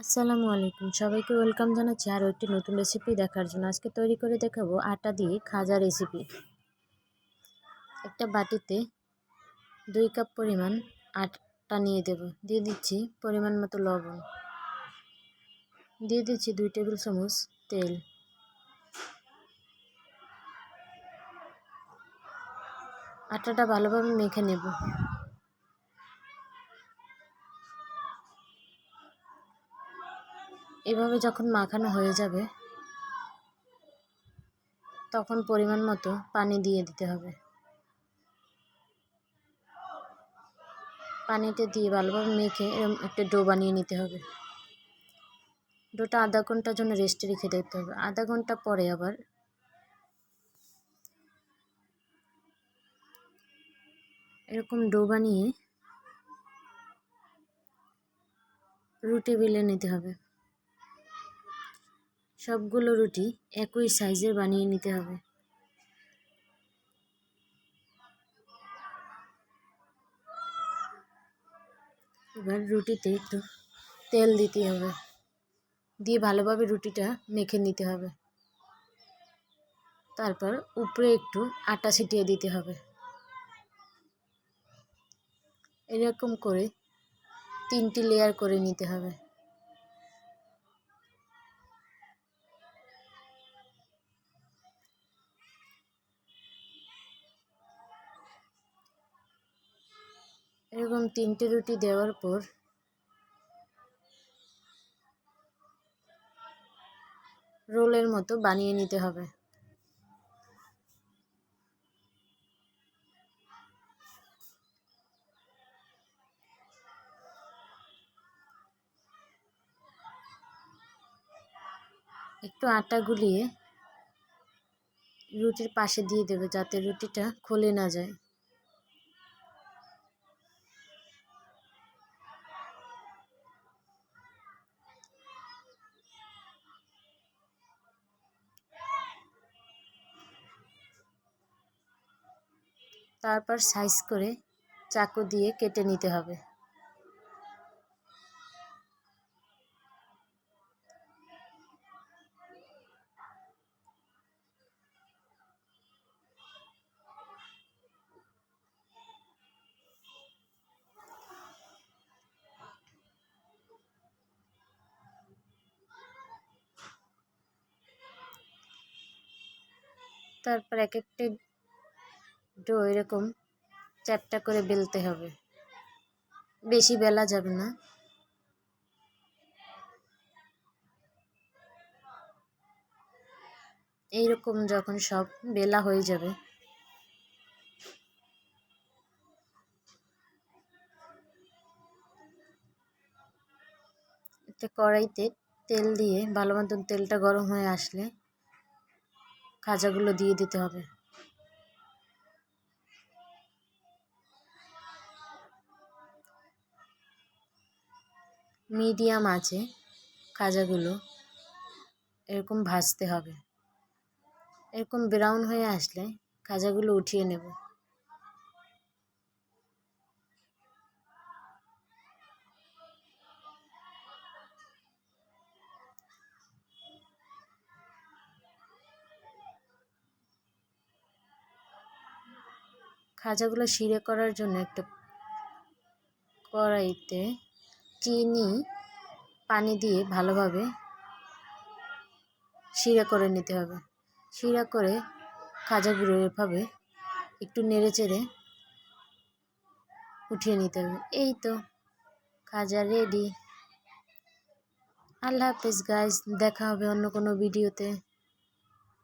আসসালামু আলাইকুম, সবাইকে ওয়েলকাম জানাচ্ছি আরও একটি নতুন রেসিপি দেখার জন্য। আজকে তৈরি করে দেখাবো আটা দিয়ে খাজা রেসিপি। একটা বাটিতে 2 কাপ পরিমাণ আটা নিয়ে দেব। দিয়ে দিচ্ছি পরিমাণ মতো লবণ, দিয়ে দিচ্ছি 2 টেবিল চামচ তেল। আটাটা ভালোভাবে মেখে নেব। এভাবে যখন মাখানো হয়ে যাবে তখন পরিমাণ মতো পানি দিয়ে দিতে হবে। পানিতে দিয়ে ভালোভাবে মেখে এরকম একটা ডো বানিয়ে নিতে হবে। ডোটা আধা ঘন্টার জন্য রেস্টে রেখে দিতে হবে। আধা ঘন্টা পরে আবার এরকম ডো বানিয়ে রুটি বেলে নিতে হবে। সবগুলো রুটি একই সাইজের বানিয়ে নিতে হবে। এবার রুটিতে একটু তেল দিতে হবে, দিয়ে ভালোভাবে রুটিটা মেখে নিতে হবে। তারপর উপরে একটু আটা ছিটিয়ে দিতে হবে। এরকম করে 3টি লেয়ার করে নিতে হবে। এরকম 3টে রুটি দেওয়ার পর রোলের মতো বানিয়ে নিতে হবে। একটু আটা গুলিয়ে রুটির পাশে দিয়ে দেবে যাতে রুটিটা খুলে না যায়। তারপর সাইজ করে চাকু দিয়ে কেটে নিতে হবে। তারপর এক একটা ডো এরকম চ্যাপ্টা করে বেলতে হবে, বেশি বেলা যাবে না। এইরকম যখন সব বেলা হয়ে যাবে একটা কড়াইতে তেল দিয়ে ভালো মতন তেলটা গরম হয়ে আসলে খাজাগুলো দিয়ে দিতে হবে। মিডিয়াম আঁচে খাজাগুলো এরকম ভাজতে হবে। এরকম ব্রাউন হয়ে আসলে খাজাগুলো উঠিয়ে নেব। খাজাগুলো শিরে করার জন্য একটা কড়াইতে চিনি পানি দিয়ে ভালোভাবে শিরা করে নিতে হবে। শিরা করে খাজাগুলো এভাবে একটু নেড়ে চেড়ে উঠিয়ে নিতে হবে। এই তো খাজা রেডি। আল্লাহ হাফেজ গাইস, দেখা হবে অন্য কোনো ভিডিওতে।